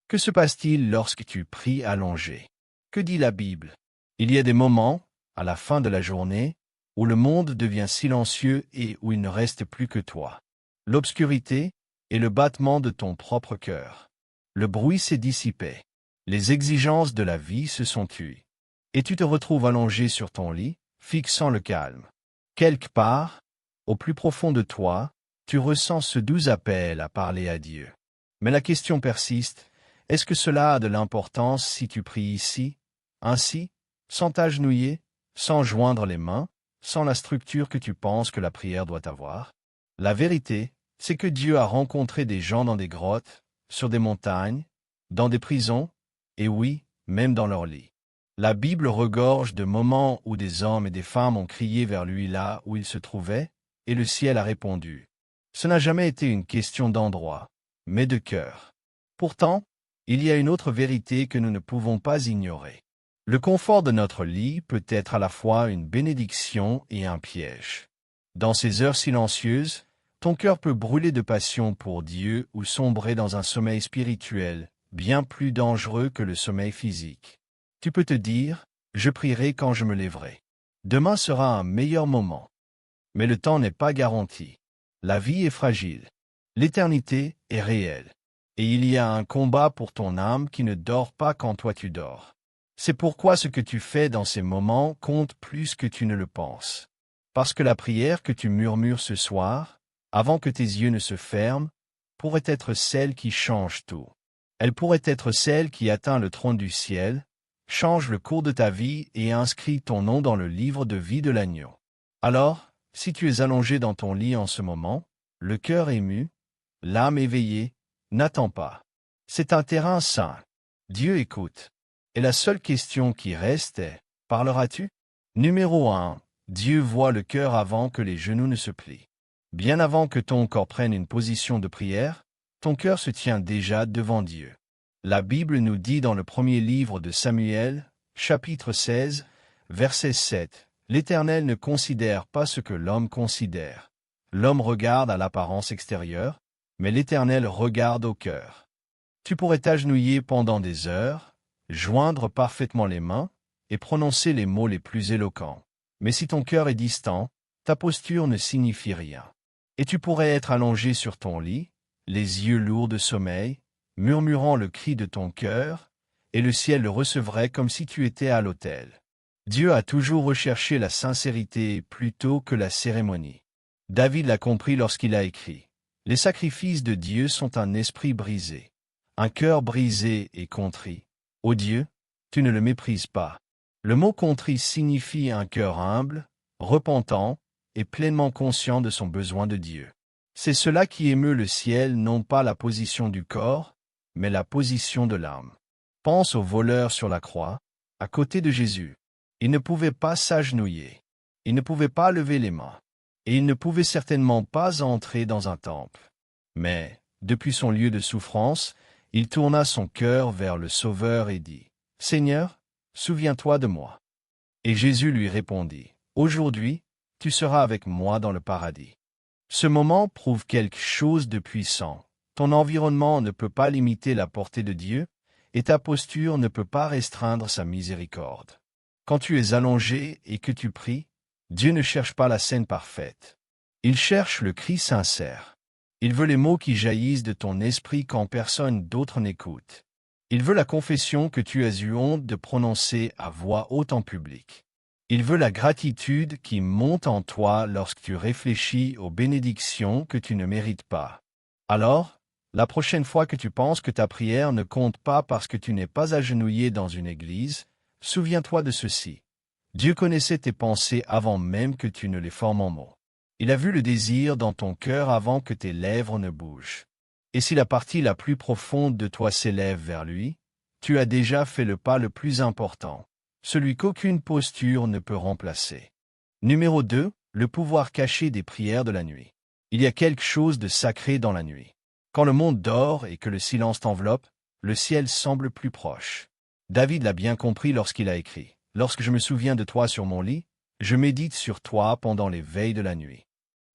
Que se passe-t-il lorsque tu pries allongé? Que dit la Bible? Il y a des moments, à la fin de la journée, où le monde devient silencieux et où il ne reste plus que toi. L'obscurité et le battement de ton propre cœur. Le bruit s'est dissipé. Les exigences de la vie se sont tues. Et tu te retrouves allongé sur ton lit, fixant le calme. Quelque part, au plus profond de toi, tu ressens ce doux appel à parler à Dieu. Mais la question persiste, est-ce que cela a de l'importance si tu pries ici, ainsi, sans t'agenouiller, sans joindre les mains, sans la structure que tu penses que la prière doit avoir? La vérité, c'est que Dieu a rencontré des gens dans des grottes, sur des montagnes, dans des prisons, et oui, même dans leur lit. La Bible regorge de moments où des hommes et des femmes ont crié vers lui là où il se trouvait, et le ciel a répondu. Ce n'a jamais été une question d'endroit, mais de cœur. Pourtant, il y a une autre vérité que nous ne pouvons pas ignorer. Le confort de notre lit peut être à la fois une bénédiction et un piège. Dans ces heures silencieuses, ton cœur peut brûler de passion pour Dieu ou sombrer dans un sommeil spirituel, bien plus dangereux que le sommeil physique. Tu peux te dire, je prierai quand je me lèverai. Demain sera un meilleur moment. Mais le temps n'est pas garanti. La vie est fragile. L'éternité est réelle. Et il y a un combat pour ton âme qui ne dort pas quand toi tu dors. C'est pourquoi ce que tu fais dans ces moments compte plus que tu ne le penses. Parce que la prière que tu murmures ce soir, avant que tes yeux ne se ferment, pourrait être celle qui change tout. Elle pourrait être celle qui atteint le trône du ciel, change le cours de ta vie et inscrit ton nom dans le livre de vie de l'agneau. Alors, si tu es allongé dans ton lit en ce moment, le cœur ému, l'âme éveillée, n'attends pas. C'est un terrain saint. Dieu écoute. Et la seule question qui reste est, parleras-tu? Numéro 1. Dieu voit le cœur avant que les genoux ne se plient. Bien avant que ton corps prenne une position de prière, ton cœur se tient déjà devant Dieu. La Bible nous dit dans le premier livre de Samuel, chapitre 16, verset 7, « L'Éternel ne considère pas ce que l'homme considère. L'homme regarde à l'apparence extérieure, mais l'Éternel regarde au cœur. » Tu pourrais t'agenouiller pendant des heures, joindre parfaitement les mains et prononcer les mots les plus éloquents. Mais si ton cœur est distant, ta posture ne signifie rien. Et tu pourrais être allongé sur ton lit, les yeux lourds de sommeil, murmurant le cri de ton cœur, et le ciel le recevrait comme si tu étais à l'autel. Dieu a toujours recherché la sincérité plutôt que la cérémonie. David l'a compris lorsqu'il a écrit « Les sacrifices de Dieu sont un esprit brisé, un cœur brisé et contrit. Ô Dieu, tu ne le méprises pas. » Le mot contrit signifie un cœur humble, repentant et pleinement conscient de son besoin de Dieu. C'est cela qui émeut le ciel, non pas la position du corps, mais la position de l'âme. Pense au voleur sur la croix, à côté de Jésus. Il ne pouvait pas s'agenouiller. Il ne pouvait pas lever les mains. Et il ne pouvait certainement pas entrer dans un temple. Mais, depuis son lieu de souffrance, il tourna son cœur vers le Sauveur et dit, « Seigneur, souviens-toi de moi. » Et Jésus lui répondit, « Aujourd'hui, tu seras avec moi dans le paradis. » Ce moment prouve quelque chose de puissant. Ton environnement ne peut pas limiter la portée de Dieu, et ta posture ne peut pas restreindre sa miséricorde. Quand tu es allongé et que tu pries, Dieu ne cherche pas la scène parfaite. Il cherche le cri sincère. Il veut les mots qui jaillissent de ton esprit quand personne d'autre n'écoute. Il veut la confession que tu as eu honte de prononcer à voix haute en public. Il veut la gratitude qui monte en toi lorsque tu réfléchis aux bénédictions que tu ne mérites pas. Alors, la prochaine fois que tu penses que ta prière ne compte pas parce que tu n'es pas agenouillé dans une église, souviens-toi de ceci. Dieu connaissait tes pensées avant même que tu ne les formes en mots. Il a vu le désir dans ton cœur avant que tes lèvres ne bougent. Et si la partie la plus profonde de toi s'élève vers lui, tu as déjà fait le pas le plus important, celui qu'aucune posture ne peut remplacer. Numéro 2, le pouvoir caché des prières de la nuit. Il y a quelque chose de sacré dans la nuit. Quand le monde dort et que le silence t'enveloppe, le ciel semble plus proche. David l'a bien compris lorsqu'il a écrit « Lorsque je me souviens de toi sur mon lit, je médite sur toi pendant les veilles de la nuit. »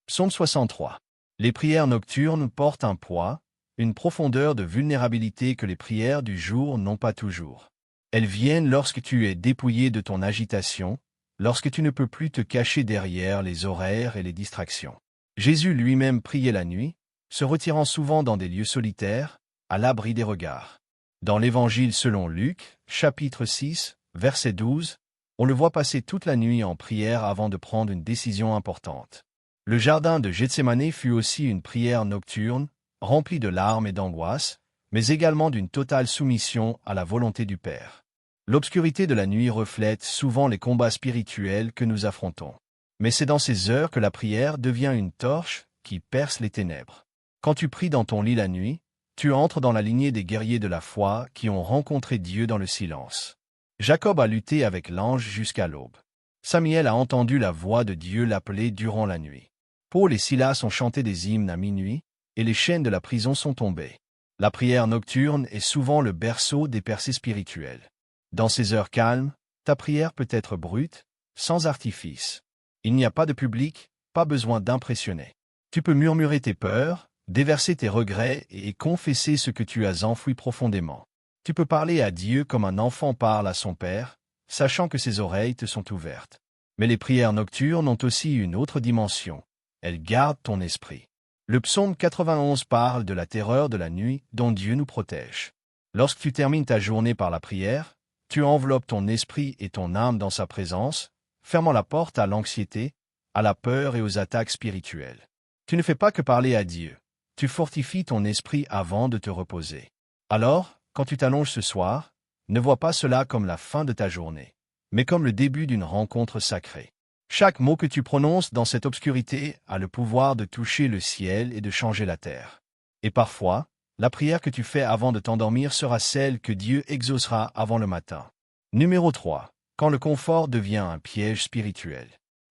Psaume 63. Les prières nocturnes portent un poids, une profondeur de vulnérabilité que les prières du jour n'ont pas toujours. Elles viennent lorsque tu es dépouillé de ton agitation, lorsque tu ne peux plus te cacher derrière les horaires et les distractions. Jésus lui-même priait la nuit, se retirant souvent dans des lieux solitaires, à l'abri des regards. Dans l'Évangile selon Luc, chapitre 6, verset 12, on le voit passer toute la nuit en prière avant de prendre une décision importante. Le jardin de Gethsémani fut aussi une prière nocturne, remplie de larmes et d'angoisse, mais également d'une totale soumission à la volonté du Père. L'obscurité de la nuit reflète souvent les combats spirituels que nous affrontons. Mais c'est dans ces heures que la prière devient une torche qui perce les ténèbres. Quand tu pries dans ton lit la nuit, tu entres dans la lignée des guerriers de la foi qui ont rencontré Dieu dans le silence. Jacob a lutté avec l'ange jusqu'à l'aube. Samuel a entendu la voix de Dieu l'appeler durant la nuit. Paul et Silas ont chanté des hymnes à minuit, et les chaînes de la prison sont tombées. La prière nocturne est souvent le berceau des percées spirituelles. Dans ces heures calmes, ta prière peut être brute, sans artifice. Il n'y a pas de public, pas besoin d'impressionner. Tu peux murmurer tes peurs, déverser tes regrets et confesser ce que tu as enfoui profondément. Tu peux parler à Dieu comme un enfant parle à son père, sachant que ses oreilles te sont ouvertes. Mais les prières nocturnes ont aussi une autre dimension. Elles gardent ton esprit. Le psaume 91 parle de la terreur de la nuit dont Dieu nous protège. Lorsque tu termines ta journée par la prière, tu enveloppes ton esprit et ton âme dans sa présence, fermant la porte à l'anxiété, à la peur et aux attaques spirituelles. Tu ne fais pas que parler à Dieu. Tu fortifies ton esprit avant de te reposer. Alors, quand tu t'allonges ce soir, ne vois pas cela comme la fin de ta journée, mais comme le début d'une rencontre sacrée. Chaque mot que tu prononces dans cette obscurité a le pouvoir de toucher le ciel et de changer la terre. Et parfois, la prière que tu fais avant de t'endormir sera celle que Dieu exaucera avant le matin. Numéro 3. Quand le confort devient un piège spirituel.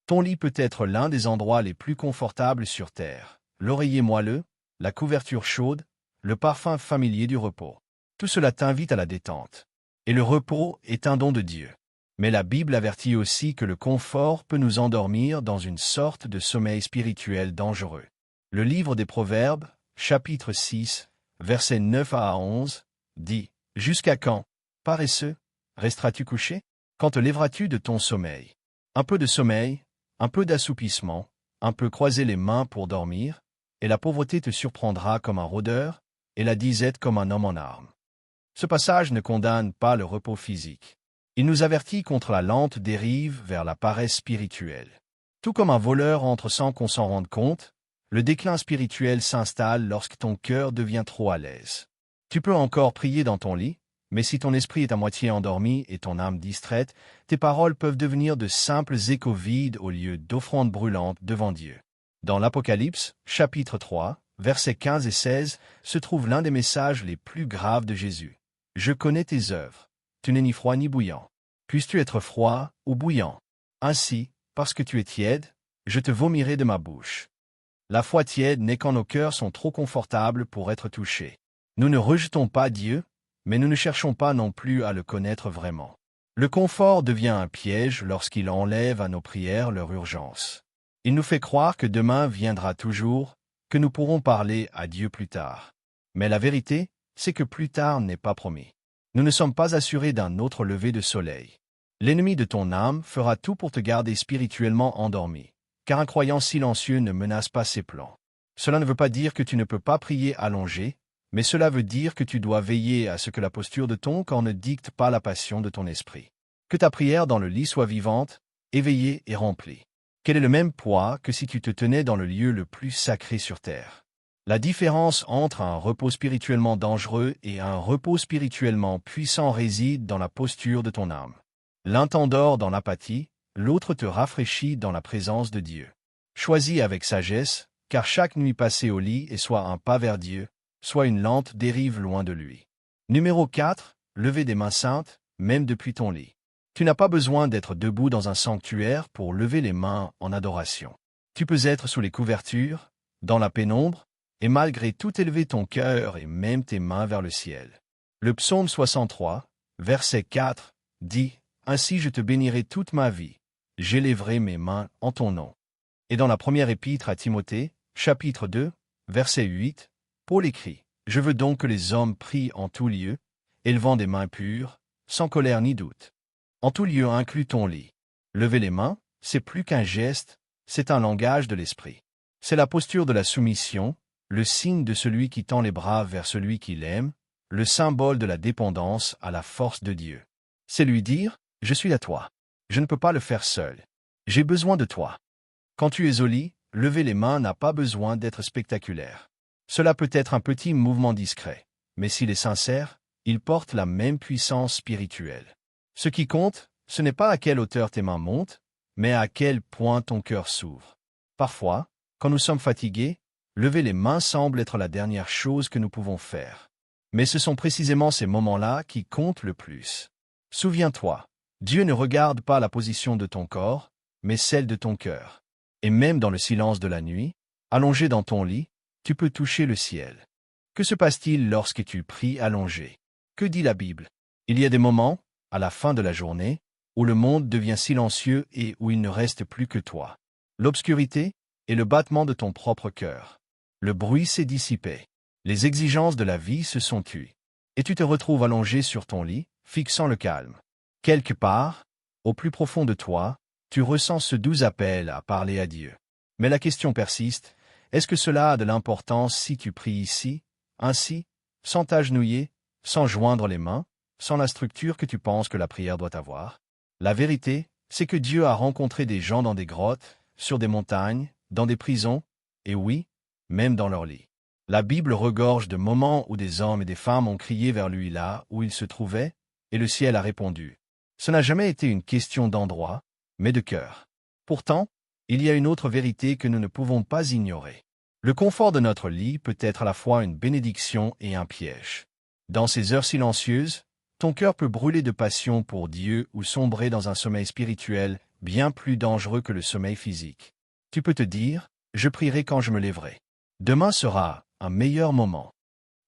Ton lit peut être l'un des endroits les plus confortables sur terre. L'oreiller moelleux, la couverture chaude, le parfum familier du repos. Tout cela t'invite à la détente. Et le repos est un don de Dieu. Mais la Bible avertit aussi que le confort peut nous endormir dans une sorte de sommeil spirituel dangereux. Le livre des Proverbes, chapitre 6, versets 9 à 11, dit « Jusqu'à quand, paresseux, resteras-tu couché? Quand te lèveras-tu de ton sommeil? Un peu de sommeil, un peu d'assoupissement, un peu croiser les mains pour dormir, et la pauvreté te surprendra comme un rôdeur, et la disette comme un homme en armes. » Ce passage ne condamne pas le repos physique. Il nous avertit contre la lente dérive vers la paresse spirituelle. Tout comme un voleur entre sans qu'on s'en rende compte, le déclin spirituel s'installe lorsque ton cœur devient trop à l'aise. Tu peux encore prier dans ton lit, mais si ton esprit est à moitié endormi et ton âme distraite, tes paroles peuvent devenir de simples échos vides au lieu d'offrandes brûlantes devant Dieu. Dans l'Apocalypse, chapitre 3, versets 15 et 16, se trouve l'un des messages les plus graves de Jésus. « Je connais tes œuvres. Tu n'es ni froid ni bouillant. Puisses-tu être froid ou bouillant? Ainsi, parce que tu es tiède, je te vomirai de ma bouche. » La foi tiède n'est quand nos cœurs sont trop confortables pour être touchés. Nous ne rejetons pas Dieu, mais nous ne cherchons pas non plus à le connaître vraiment. Le confort devient un piège lorsqu'il enlève à nos prières leur urgence. Il nous fait croire que demain viendra toujours, que nous pourrons parler à Dieu plus tard. Mais la vérité, c'est que plus tard n'est pas promis. Nous ne sommes pas assurés d'un autre lever de soleil. L'ennemi de ton âme fera tout pour te garder spirituellement endormi, car un croyant silencieux ne menace pas ses plans. Cela ne veut pas dire que tu ne peux pas prier allongé, mais cela veut dire que tu dois veiller à ce que la posture de ton corps ne dicte pas la passion de ton esprit. Que ta prière dans le lit soit vivante, éveillée et remplie. Qu'elle ait le même poids que si tu te tenais dans le lieu le plus sacré sur terre. La différence entre un repos spirituellement dangereux et un repos spirituellement puissant réside dans la posture de ton âme. L'un t'endort dans l'apathie, l'autre te rafraîchit dans la présence de Dieu. Choisis avec sagesse, car chaque nuit passée au lit est soit un pas vers Dieu, soit une lente dérive loin de lui. Numéro 4. Lever des mains saintes, même depuis ton lit. Tu n'as pas besoin d'être debout dans un sanctuaire pour lever les mains en adoration. Tu peux être sous les couvertures, dans la pénombre, et malgré tout élever ton cœur et même tes mains vers le ciel. Le psaume 63, verset 4, dit « Ainsi je te bénirai toute ma vie, j'élèverai mes mains en ton nom. » Et dans la première épître à Timothée, chapitre 2, verset 8, Paul écrit « Je veux donc que les hommes prient en tout lieu, élevant des mains pures, sans colère ni doute. En tout lieu inclut ton lit. Lever les mains, c'est plus qu'un geste, c'est un langage de l'esprit. C'est la posture de la soumission, le signe de celui qui tend les bras vers celui qui l'aime, le symbole de la dépendance à la force de Dieu. C'est lui dire, je suis à toi. Je ne peux pas le faire seul. J'ai besoin de toi. Quand tu es au lit, lever les mains n'a pas besoin d'être spectaculaire. Cela peut être un petit mouvement discret, mais s'il est sincère, il porte la même puissance spirituelle. Ce qui compte, ce n'est pas à quelle hauteur tes mains montent, mais à quel point ton cœur s'ouvre. Parfois, quand nous sommes fatigués, lever les mains semble être la dernière chose que nous pouvons faire. Mais ce sont précisément ces moments-là qui comptent le plus. Souviens-toi, Dieu ne regarde pas la position de ton corps, mais celle de ton cœur. Et même dans le silence de la nuit, allongé dans ton lit, tu peux toucher le ciel. Que se passe-t-il lorsque tu pries allongé? Que dit la Bible? Il y a des moments, à la fin de la journée, où le monde devient silencieux et où il ne reste plus que toi. L'obscurité et le battement de ton propre cœur. Le bruit s'est dissipé. Les exigences de la vie se sont tues. Et tu te retrouves allongé sur ton lit, fixant le calme. Quelque part, au plus profond de toi, tu ressens ce doux appel à parler à Dieu. Mais la question persiste, est-ce que cela a de l'importance si tu pries ici, ainsi, sans t'agenouiller, sans joindre les mains, sans la structure que tu penses que la prière doit avoir? La vérité, c'est que Dieu a rencontré des gens dans des grottes, sur des montagnes, dans des prisons, et oui, même dans leur lit. La Bible regorge de moments où des hommes et des femmes ont crié vers lui là où il se trouvait, et le ciel a répondu. Ce n'a jamais été une question d'endroit, mais de cœur. Pourtant, il y a une autre vérité que nous ne pouvons pas ignorer. Le confort de notre lit peut être à la fois une bénédiction et un piège. Dans ces heures silencieuses, ton cœur peut brûler de passion pour Dieu ou sombrer dans un sommeil spirituel bien plus dangereux que le sommeil physique. Tu peux te dire, je prierai quand je me lèverai. Demain sera un meilleur moment.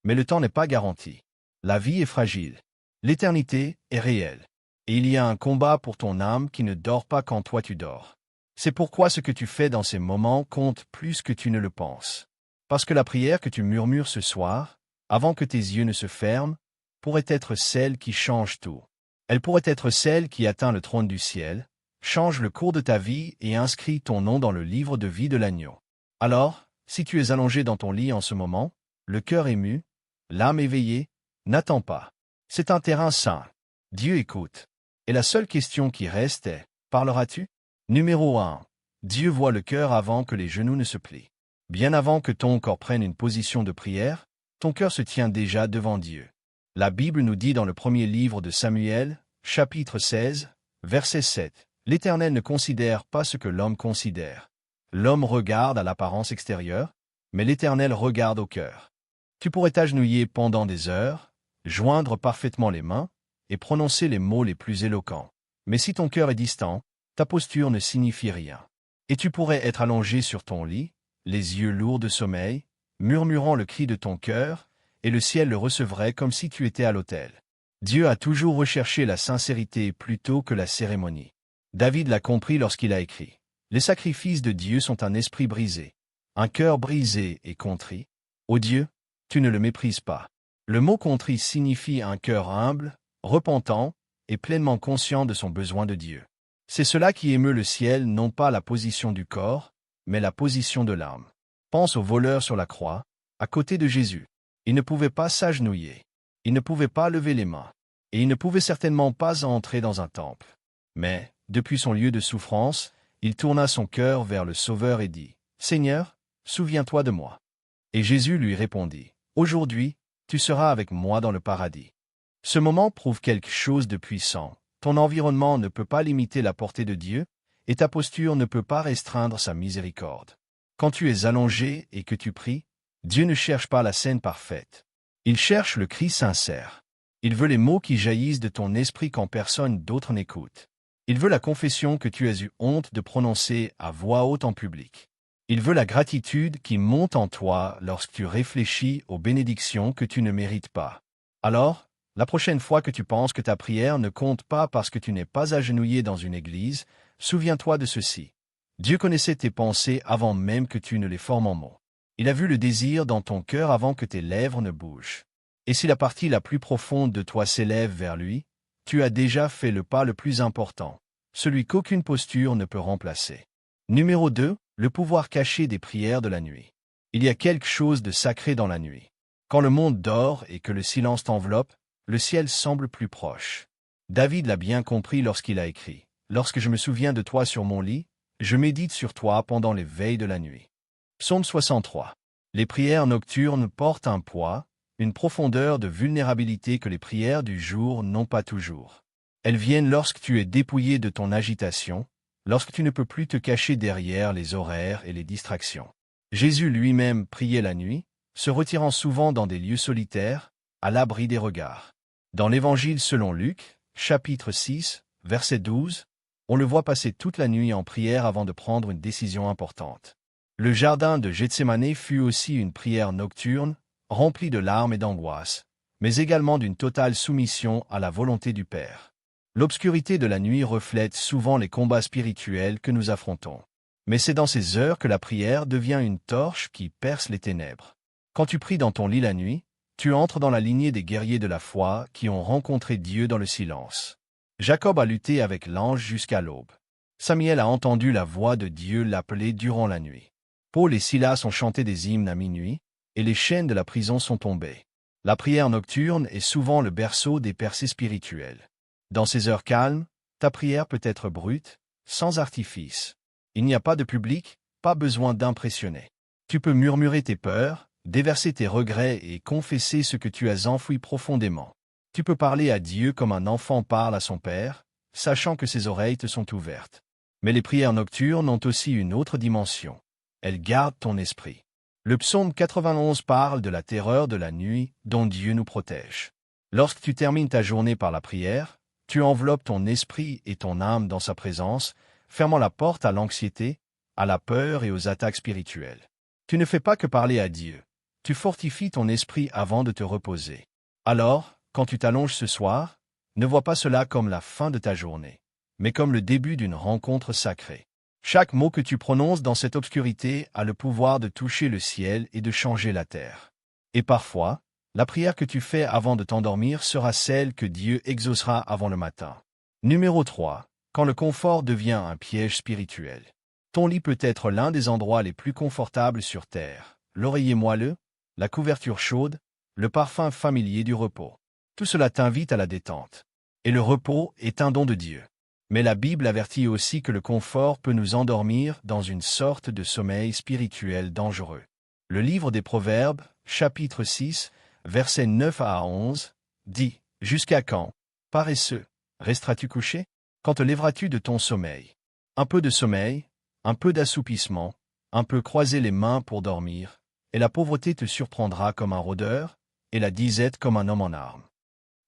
Mais le temps n'est pas garanti. La vie est fragile. L'éternité est réelle. Et il y a un combat pour ton âme qui ne dort pas quand toi tu dors. C'est pourquoi ce que tu fais dans ces moments compte plus que tu ne le penses. Parce que la prière que tu murmures ce soir, avant que tes yeux ne se ferment, pourrait être celle qui change tout. Elle pourrait être celle qui atteint le trône du ciel, change le cours de ta vie et inscrit ton nom dans le livre de vie de l'agneau. Alors, si tu es allongé dans ton lit en ce moment, le cœur ému, l'âme éveillée, n'attends pas. C'est un terrain saint. Dieu écoute. Et la seule question qui reste est, parleras-tu? Numéro 1. Dieu voit le cœur avant que les genoux ne se plient. Bien avant que ton corps prenne une position de prière, ton cœur se tient déjà devant Dieu. La Bible nous dit dans le premier livre de Samuel, chapitre 16, verset 7, « L'Éternel ne considère pas ce que l'homme considère. L'homme regarde à l'apparence extérieure, mais l'Éternel regarde au cœur. » Tu pourrais t'agenouiller pendant des heures, joindre parfaitement les mains, et prononcer les mots les plus éloquents. Mais si ton cœur est distant, ta posture ne signifie rien. Et tu pourrais être allongé sur ton lit, les yeux lourds de sommeil, murmurant le cri de ton cœur, et le ciel le recevrait comme si tu étais à l'autel. Dieu a toujours recherché la sincérité plutôt que la cérémonie. David l'a compris lorsqu'il a écrit. Les sacrifices de Dieu sont un esprit brisé, un cœur brisé et contrit. Ô Dieu, tu ne le méprises pas. Le mot contrit signifie un cœur humble, repentant et pleinement conscient de son besoin de Dieu. C'est cela qui émeut le ciel, non pas la position du corps, mais la position de l'âme. Pense au voleur sur la croix, à côté de Jésus. Il ne pouvait pas s'agenouiller. Il ne pouvait pas lever les mains. Et il ne pouvait certainement pas entrer dans un temple. Mais, depuis son lieu de souffrance, il tourna son cœur vers le Sauveur et dit, « Seigneur, souviens-toi de moi. » Et Jésus lui répondit, « Aujourd'hui, tu seras avec moi dans le paradis. » Ce moment prouve quelque chose de puissant. Ton environnement ne peut pas limiter la portée de Dieu, et ta posture ne peut pas restreindre sa miséricorde. Quand tu es allongé et que tu pries, Dieu ne cherche pas la scène parfaite. Il cherche le cri sincère. Il veut les mots qui jaillissent de ton esprit quand personne d'autre n'écoute. Il veut la confession que tu as eu honte de prononcer à voix haute en public. Il veut la gratitude qui monte en toi lorsque tu réfléchis aux bénédictions que tu ne mérites pas. Alors, la prochaine fois que tu penses que ta prière ne compte pas parce que tu n'es pas agenouillé dans une église, souviens-toi de ceci. Dieu connaissait tes pensées avant même que tu ne les formes en mots. Il a vu le désir dans ton cœur avant que tes lèvres ne bougent. Et si la partie la plus profonde de toi s'élève vers lui, tu as déjà fait le pas le plus important, celui qu'aucune posture ne peut remplacer. Numéro 2. Le pouvoir caché des prières de la nuit. Il y a quelque chose de sacré dans la nuit. Quand le monde dort et que le silence t'enveloppe, le ciel semble plus proche. David l'a bien compris lorsqu'il a écrit « Lorsque je me souviens de toi sur mon lit, je médite sur toi pendant les veilles de la nuit. » Psaume 63. Les prières nocturnes portent un poids, une profondeur de vulnérabilité que les prières du jour n'ont pas toujours. Elles viennent lorsque tu es dépouillé de ton agitation, lorsque tu ne peux plus te cacher derrière les horaires et les distractions. Jésus lui-même priait la nuit, se retirant souvent dans des lieux solitaires, à l'abri des regards. Dans l'Évangile selon Luc, chapitre 6, verset 12, on le voit passer toute la nuit en prière avant de prendre une décision importante. Le jardin de Gethsémane fut aussi une prière nocturne, remplie de larmes et d'angoisse, mais également d'une totale soumission à la volonté du Père. L'obscurité de la nuit reflète souvent les combats spirituels que nous affrontons. Mais c'est dans ces heures que la prière devient une torche qui perce les ténèbres. Quand tu pries dans ton lit la nuit, tu entres dans la lignée des guerriers de la foi qui ont rencontré Dieu dans le silence. Jacob a lutté avec l'ange jusqu'à l'aube. Samuel a entendu la voix de Dieu l'appeler durant la nuit. Paul et Silas ont chanté des hymnes à minuit, et les chaînes de la prison sont tombées. La prière nocturne est souvent le berceau des percées spirituelles. Dans ces heures calmes, ta prière peut être brute, sans artifice. Il n'y a pas de public, pas besoin d'impressionner. Tu peux murmurer tes peurs, déverser tes regrets et confesser ce que tu as enfoui profondément. Tu peux parler à Dieu comme un enfant parle à son père, sachant que ses oreilles te sont ouvertes. Mais les prières nocturnes ont aussi une autre dimension. Elles gardent ton esprit. Le psaume 91 parle de la terreur de la nuit dont Dieu nous protège. Lorsque tu termines ta journée par la prière, tu enveloppes ton esprit et ton âme dans sa présence, fermant la porte à l'anxiété, à la peur et aux attaques spirituelles. Tu ne fais pas que parler à Dieu. Tu fortifies ton esprit avant de te reposer. Alors, quand tu t'allonges ce soir, ne vois pas cela comme la fin de ta journée, mais comme le début d'une rencontre sacrée. Chaque mot que tu prononces dans cette obscurité a le pouvoir de toucher le ciel et de changer la terre. Et parfois, la prière que tu fais avant de t'endormir sera celle que Dieu exaucera avant le matin. Numéro 3. Quand le confort devient un piège spirituel. Ton lit peut être l'un des endroits les plus confortables sur terre. L'oreiller moelleux, la couverture chaude, le parfum familier du repos. Tout cela t'invite à la détente. Et le repos est un don de Dieu. Mais la Bible avertit aussi que le confort peut nous endormir dans une sorte de sommeil spirituel dangereux. Le livre des Proverbes, chapitre 6, versets 9 à 11, dit « Jusqu'à quand, paresseux, resteras-tu couché? Quand te lèveras-tu de ton sommeil? Un peu de sommeil, un peu d'assoupissement, un peu croiser les mains pour dormir, et la pauvreté te surprendra comme un rôdeur, et la disette comme un homme en armes. »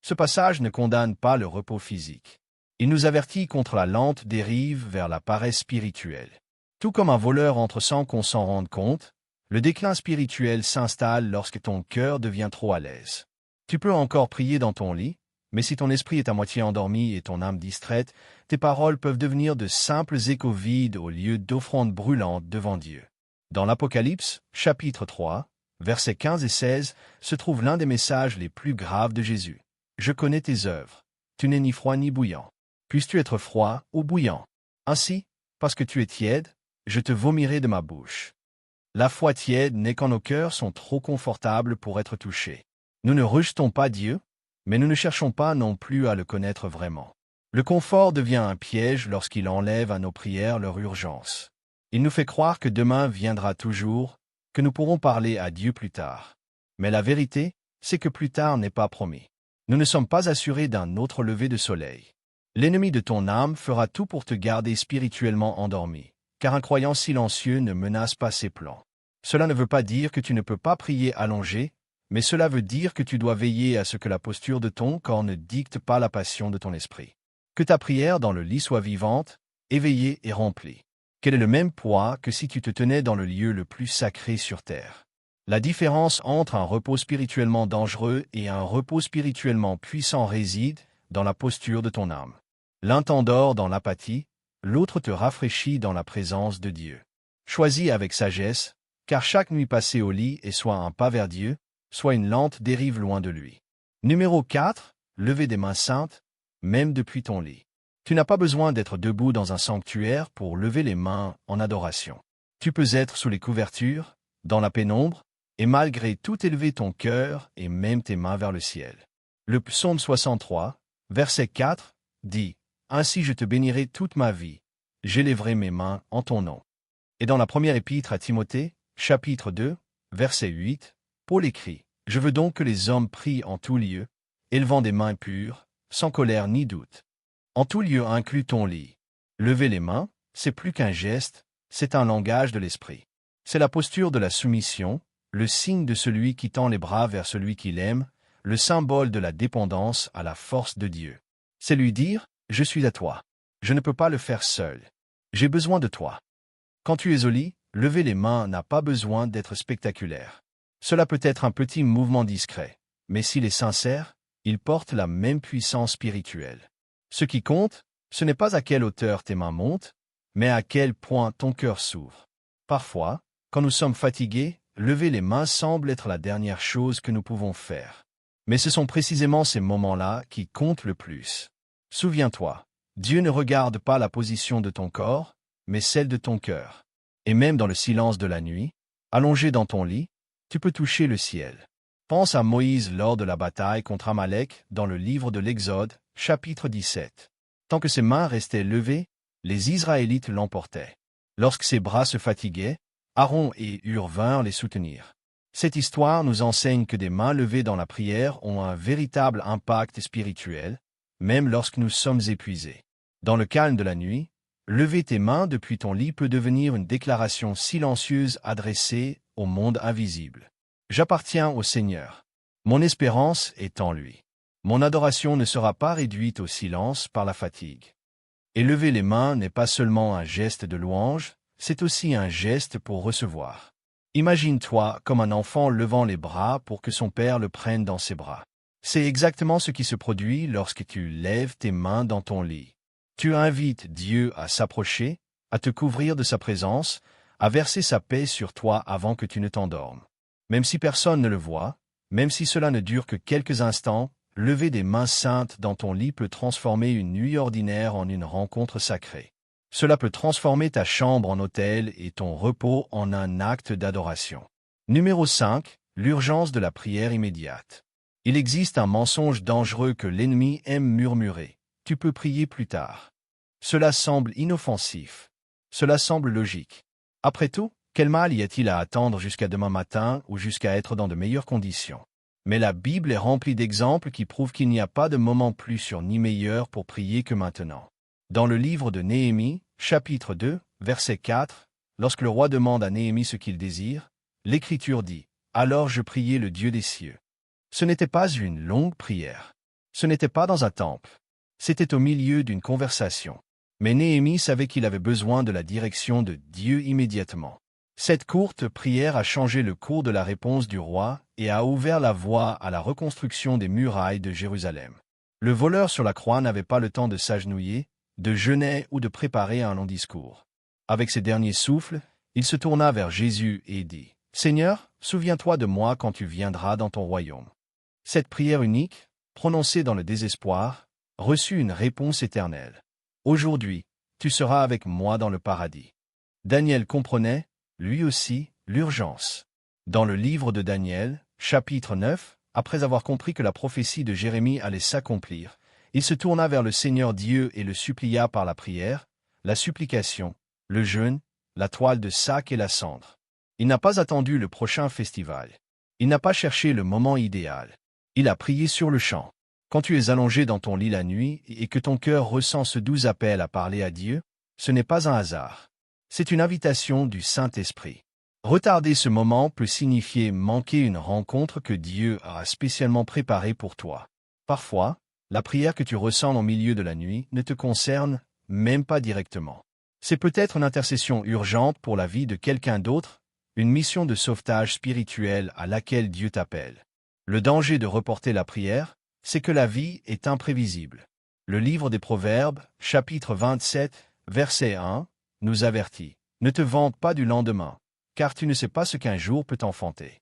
Ce passage ne condamne pas le repos physique. Il nous avertit contre la lente dérive vers la paresse spirituelle. Tout comme un voleur entre sans qu'on s'en rende compte, le déclin spirituel s'installe lorsque ton cœur devient trop à l'aise. Tu peux encore prier dans ton lit, mais si ton esprit est à moitié endormi et ton âme distraite, tes paroles peuvent devenir de simples échos vides au lieu d'offrandes brûlantes devant Dieu. Dans l'Apocalypse, chapitre 3, versets 15 et 16, se trouve l'un des messages les plus graves de Jésus. « Je connais tes œuvres. Tu n'es ni froid ni bouillant. Puisses-tu être froid ou bouillant? Ainsi, parce que tu es tiède, je te vomirai de ma bouche. » La foi tiède n'est quand nos cœurs sont trop confortables pour être touchés. Nous ne rejetons pas Dieu, mais nous ne cherchons pas non plus à le connaître vraiment. Le confort devient un piège lorsqu'il enlève à nos prières leur urgence. Il nous fait croire que demain viendra toujours, que nous pourrons parler à Dieu plus tard. Mais la vérité, c'est que plus tard n'est pas promis. Nous ne sommes pas assurés d'un autre lever de soleil. L'ennemi de ton âme fera tout pour te garder spirituellement endormi, car un croyant silencieux ne menace pas ses plans. Cela ne veut pas dire que tu ne peux pas prier allongé, mais cela veut dire que tu dois veiller à ce que la posture de ton corps ne dicte pas la passion de ton esprit. Que ta prière dans le lit soit vivante, éveillée et remplie. Qu'elle ait le même poids que si tu te tenais dans le lieu le plus sacré sur terre. La différence entre un repos spirituellement dangereux et un repos spirituellement puissant réside dans la posture de ton âme. L'un t'endort dans l'apathie, l'autre te rafraîchit dans la présence de Dieu. Choisis avec sagesse, car chaque nuit passée au lit est soit un pas vers Dieu, soit une lente dérive loin de lui. Numéro 4. Lever des mains saintes, même depuis ton lit. Tu n'as pas besoin d'être debout dans un sanctuaire pour lever les mains en adoration. Tu peux être sous les couvertures, dans la pénombre, et malgré tout élever ton cœur et même tes mains vers le ciel. Le psaume 63, verset 4, dit « Ainsi je te bénirai toute ma vie, j'élèverai mes mains en ton nom. » Et dans la première épître à Timothée, chapitre 2, verset 8, Paul écrit « Je veux donc que les hommes prient en tout lieu, élevant des mains pures, sans colère ni doute. » En tout lieu inclut ton lit. Lever les mains, c'est plus qu'un geste, c'est un langage de l'esprit. C'est la posture de la soumission, le signe de celui qui tend les bras vers celui qu'il aime, le symbole de la dépendance à la force de Dieu. C'est lui dire « Je suis à toi. Je ne peux pas le faire seul. J'ai besoin de toi. » Quand tu es au lit, lever les mains n'a pas besoin d'être spectaculaire. Cela peut être un petit mouvement discret, mais s'il est sincère, il porte la même puissance spirituelle. Ce qui compte, ce n'est pas à quelle hauteur tes mains montent, mais à quel point ton cœur s'ouvre. Parfois, quand nous sommes fatigués, lever les mains semble être la dernière chose que nous pouvons faire. Mais ce sont précisément ces moments-là qui comptent le plus. Souviens-toi, Dieu ne regarde pas la position de ton corps, mais celle de ton cœur. Et même dans le silence de la nuit, allongé dans ton lit, tu peux toucher le ciel. Pense à Moïse lors de la bataille contre Amalek dans le livre de l'Exode, chapitre 17. Tant que ses mains restaient levées, les Israélites l'emportaient. Lorsque ses bras se fatiguaient, Aaron et Hur vinrent les soutenir. Cette histoire nous enseigne que des mains levées dans la prière ont un véritable impact spirituel, même lorsque nous sommes épuisés. Dans le calme de la nuit, lever tes mains depuis ton lit peut devenir une déclaration silencieuse adressée au monde invisible. J'appartiens au Seigneur. Mon espérance est en lui. Mon adoration ne sera pas réduite au silence par la fatigue. Et lever les mains n'est pas seulement un geste de louange, c'est aussi un geste pour recevoir. Imagine-toi comme un enfant levant les bras pour que son père le prenne dans ses bras. C'est exactement ce qui se produit lorsque tu lèves tes mains dans ton lit. Tu invites Dieu à s'approcher, à te couvrir de sa présence, à verser sa paix sur toi avant que tu ne t'endormes. Même si personne ne le voit, même si cela ne dure que quelques instants, lever des mains saintes dans ton lit peut transformer une nuit ordinaire en une rencontre sacrée. Cela peut transformer ta chambre en autel et ton repos en un acte d'adoration. Numéro 5. L'urgence de la prière immédiate. Il existe un mensonge dangereux que l'ennemi aime murmurer. Tu peux prier plus tard. Cela semble inoffensif. Cela semble logique. Après tout, quel mal y a-t-il à attendre jusqu'à demain matin ou jusqu'à être dans de meilleures conditions? Mais la Bible est remplie d'exemples qui prouvent qu'il n'y a pas de moment plus sûr ni meilleur pour prier que maintenant. Dans le livre de Néhémie, chapitre 2, verset 4, lorsque le roi demande à Néhémie ce qu'il désire, l'Écriture dit « Alors je priai le Dieu des cieux ». Ce n'était pas une longue prière. Ce n'était pas dans un temple. C'était au milieu d'une conversation. Mais Néhémie savait qu'il avait besoin de la direction de Dieu immédiatement. Cette courte prière a changé le cours de la réponse du roi et a ouvert la voie à la reconstruction des murailles de Jérusalem. Le voleur sur la croix n'avait pas le temps de s'agenouiller, de jeûner ou de préparer un long discours. Avec ses derniers souffles, il se tourna vers Jésus et dit « Seigneur, souviens-toi de moi quand tu viendras dans ton royaume. » Cette prière unique, prononcée dans le désespoir, reçut une réponse éternelle. « Aujourd'hui, tu seras avec moi dans le paradis. » Daniel comprenait, lui aussi, l'urgence. Dans le livre de Daniel, chapitre 9, après avoir compris que la prophétie de Jérémie allait s'accomplir, il se tourna vers le Seigneur Dieu et le supplia par la prière, la supplication, le jeûne, la toile de sac et la cendre. Il n'a pas attendu le prochain festival. Il n'a pas cherché le moment idéal. Il a prié sur le champ. Quand tu es allongé dans ton lit la nuit et que ton cœur ressent ce doux appel à parler à Dieu, ce n'est pas un hasard. C'est une invitation du Saint-Esprit. Retarder ce moment peut signifier manquer une rencontre que Dieu a spécialement préparée pour toi. Parfois, la prière que tu ressens au milieu de la nuit ne te concerne même pas directement. C'est peut-être une intercession urgente pour la vie de quelqu'un d'autre, une mission de sauvetage spirituel à laquelle Dieu t'appelle. Le danger de reporter la prière, c'est que la vie est imprévisible. Le livre des Proverbes, chapitre 27, verset 1, nous avertit. Ne te vante pas du lendemain. car tu ne sais pas ce qu'un jour peut enfanter.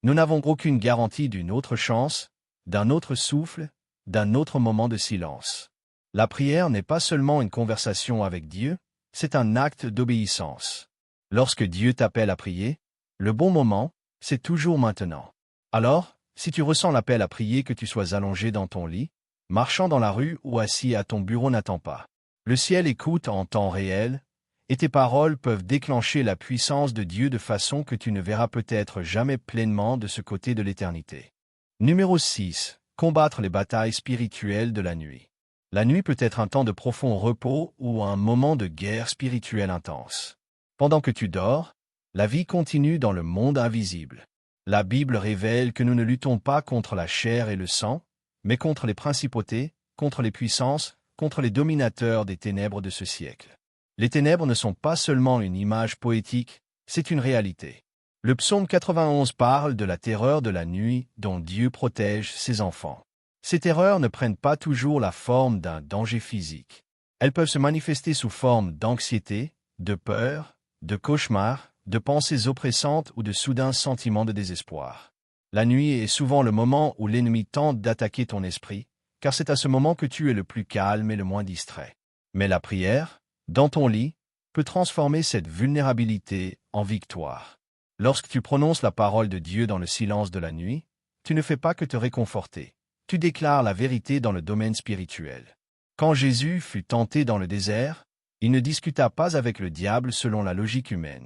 Nous n'avons aucune garantie d'une autre chance, d'un autre souffle, d'un autre moment de silence. La prière n'est pas seulement une conversation avec Dieu, c'est un acte d'obéissance. Lorsque Dieu t'appelle à prier, le bon moment, c'est toujours maintenant. Alors, si tu ressens l'appel à prier, que tu sois allongé dans ton lit, marchant dans la rue ou assis à ton bureau, n'attends pas. Le ciel écoute en temps réel, et tes paroles peuvent déclencher la puissance de Dieu de façon que tu ne verras peut-être jamais pleinement de ce côté de l'éternité. Numéro 6. Combattre les batailles spirituelles de la nuit. La nuit peut être un temps de profond repos ou un moment de guerre spirituelle intense. Pendant que tu dors, la vie continue dans le monde invisible. La Bible révèle que nous ne luttons pas contre la chair et le sang, mais contre les principautés, contre les puissances, contre les dominateurs des ténèbres de ce siècle. Les ténèbres ne sont pas seulement une image poétique, c'est une réalité. Le psaume 91 parle de la terreur de la nuit dont Dieu protège ses enfants. Ces terreurs ne prennent pas toujours la forme d'un danger physique. Elles peuvent se manifester sous forme d'anxiété, de peur, de cauchemars, de pensées oppressantes ou de soudains sentiments de désespoir. La nuit est souvent le moment où l'ennemi tente d'attaquer ton esprit, car c'est à ce moment que tu es le plus calme et le moins distrait. Mais la prière, dans ton lit, peut transformer cette vulnérabilité en victoire. Lorsque tu prononces la parole de Dieu dans le silence de la nuit, tu ne fais pas que te réconforter. Tu déclares la vérité dans le domaine spirituel. Quand Jésus fut tenté dans le désert, il ne discuta pas avec le diable selon la logique humaine.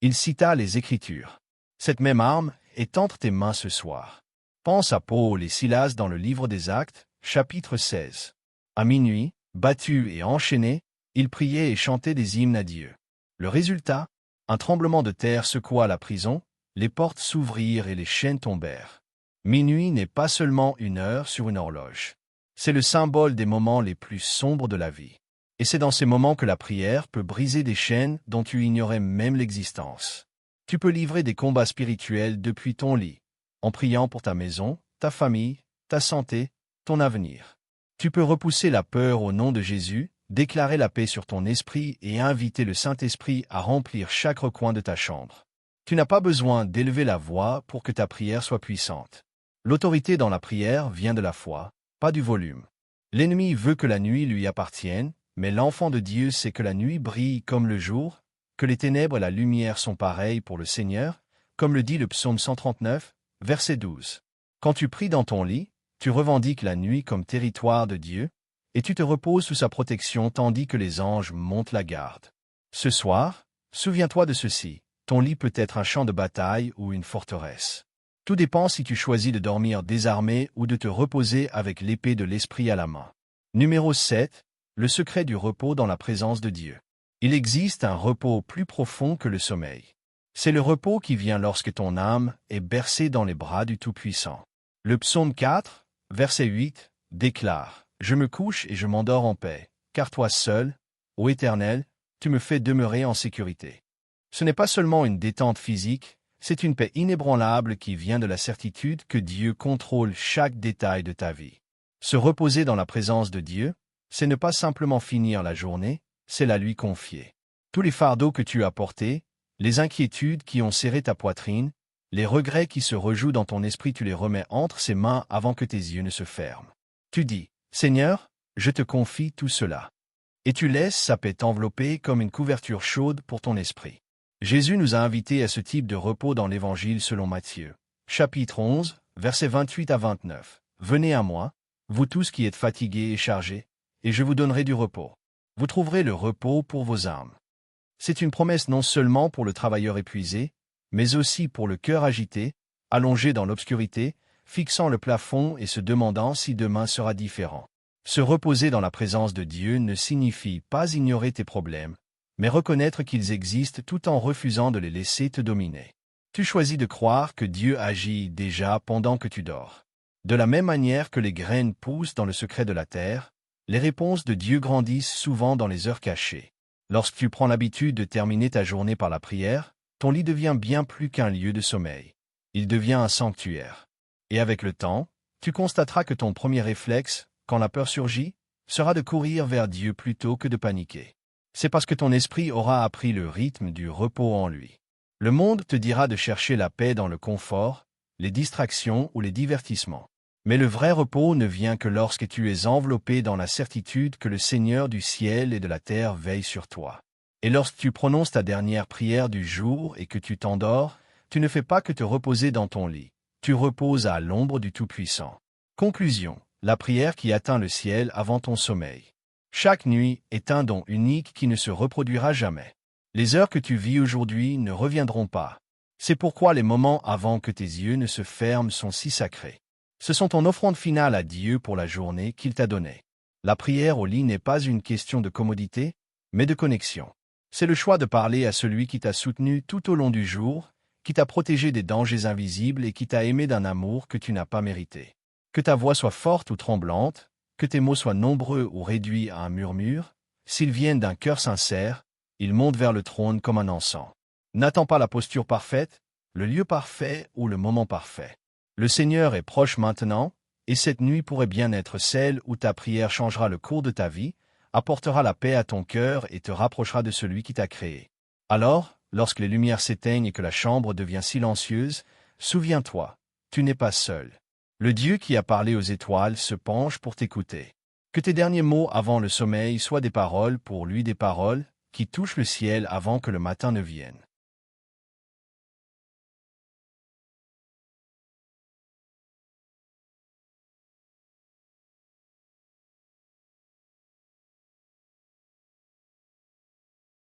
Il cita les Écritures. Cette même arme est entre tes mains ce soir. Pense à Paul et Silas dans le livre des Actes, chapitre 16. À minuit, battus et enchaînés, ils priaient et chantaient des hymnes à Dieu. Le résultat, un tremblement de terre secoua la prison, les portes s'ouvrirent et les chaînes tombèrent. Minuit n'est pas seulement une heure sur une horloge. C'est le symbole des moments les plus sombres de la vie. Et c'est dans ces moments que la prière peut briser des chaînes dont tu ignorais même l'existence. Tu peux livrer des combats spirituels depuis ton lit, en priant pour ta maison, ta famille, ta santé, ton avenir. Tu peux repousser la peur au nom de Jésus, déclarer la paix sur ton esprit et inviter le Saint-Esprit à remplir chaque recoin de ta chambre. Tu n'as pas besoin d'élever la voix pour que ta prière soit puissante. L'autorité dans la prière vient de la foi, pas du volume. L'ennemi veut que la nuit lui appartienne, mais l'enfant de Dieu sait que la nuit brille comme le jour, que les ténèbres et la lumière sont pareilles pour le Seigneur, comme le dit le psaume 139, verset 12. Quand tu pries dans ton lit, tu revendiques la nuit comme territoire de Dieu, et tu te reposes sous sa protection tandis que les anges montent la garde. Ce soir, souviens-toi de ceci, ton lit peut être un champ de bataille ou une forteresse. Tout dépend si tu choisis de dormir désarmé ou de te reposer avec l'épée de l'esprit à la main. Numéro 7. Le secret du repos dans la présence de Dieu. Il existe un repos plus profond que le sommeil. C'est le repos qui vient lorsque ton âme est bercée dans les bras du Tout-Puissant. Le psaume 4, verset 8, déclare « Je me couche et je m'endors en paix, car toi seul, ô Éternel, tu me fais demeurer en sécurité. » Ce n'est pas seulement une détente physique, c'est une paix inébranlable qui vient de la certitude que Dieu contrôle chaque détail de ta vie. Se reposer dans la présence de Dieu, c'est ne pas simplement finir la journée, c'est la lui confier. Tous les fardeaux que tu as portés, les inquiétudes qui ont serré ta poitrine, les regrets qui se rejouent dans ton esprit, tu les remets entre ses mains avant que tes yeux ne se ferment. Tu dis, « Seigneur, je te confie tout cela. » Et tu laisses sa paix t'envelopper comme une couverture chaude pour ton esprit. Jésus nous a invités à ce type de repos dans l'Évangile selon Matthieu. Chapitre 11, versets 28 à 29. « Venez à moi, vous tous qui êtes fatigués et chargés, et je vous donnerai du repos. Vous trouverez le repos pour vos âmes. » C'est une promesse non seulement pour le travailleur épuisé, mais aussi pour le cœur agité, allongé dans l'obscurité, fixant le plafond et se demandant si demain sera différent. Se reposer dans la présence de Dieu ne signifie pas ignorer tes problèmes, mais reconnaître qu'ils existent tout en refusant de les laisser te dominer. Tu choisis de croire que Dieu agit déjà pendant que tu dors. De la même manière que les graines poussent dans le secret de la terre, les réponses de Dieu grandissent souvent dans les heures cachées. Lorsque tu prends l'habitude de terminer ta journée par la prière, ton lit devient bien plus qu'un lieu de sommeil. Il devient un sanctuaire. Et avec le temps, tu constateras que ton premier réflexe, quand la peur surgit, sera de courir vers Dieu plutôt que de paniquer. C'est parce que ton esprit aura appris le rythme du repos en lui. Le monde te dira de chercher la paix dans le confort, les distractions ou les divertissements. Mais le vrai repos ne vient que lorsque tu es enveloppé dans la certitude que le Seigneur du ciel et de la terre veille sur toi. Et lorsque tu prononces ta dernière prière du jour et que tu t'endors, tu ne fais pas que te reposer dans ton lit. Tu reposes à l'ombre du Tout-Puissant. Conclusion. La prière qui atteint le ciel avant ton sommeil. Chaque nuit est un don unique qui ne se reproduira jamais. Les heures que tu vis aujourd'hui ne reviendront pas. C'est pourquoi les moments avant que tes yeux ne se ferment sont si sacrés. Ce sont ton offrande finale à Dieu pour la journée qu'il t'a donnée. La prière au lit n'est pas une question de commodité, mais de connexion. C'est le choix de parler à celui qui t'a soutenu tout au long du jour, qui t'a protégé des dangers invisibles et qui t'a aimé d'un amour que tu n'as pas mérité. Que ta voix soit forte ou tremblante, que tes mots soient nombreux ou réduits à un murmure, s'ils viennent d'un cœur sincère, ils montent vers le trône comme un encens. N'attends pas la posture parfaite, le lieu parfait ou le moment parfait. Le Seigneur est proche maintenant, et cette nuit pourrait bien être celle où ta prière changera le cours de ta vie, apportera la paix à ton cœur et te rapprochera de celui qui t'a créé. Alors, lorsque les lumières s'éteignent et que la chambre devient silencieuse, souviens-toi, tu n'es pas seul. Le Dieu qui a parlé aux étoiles se penche pour t'écouter. Que tes derniers mots avant le sommeil soient des paroles pour lui, des paroles qui touchent le ciel avant que le matin ne vienne.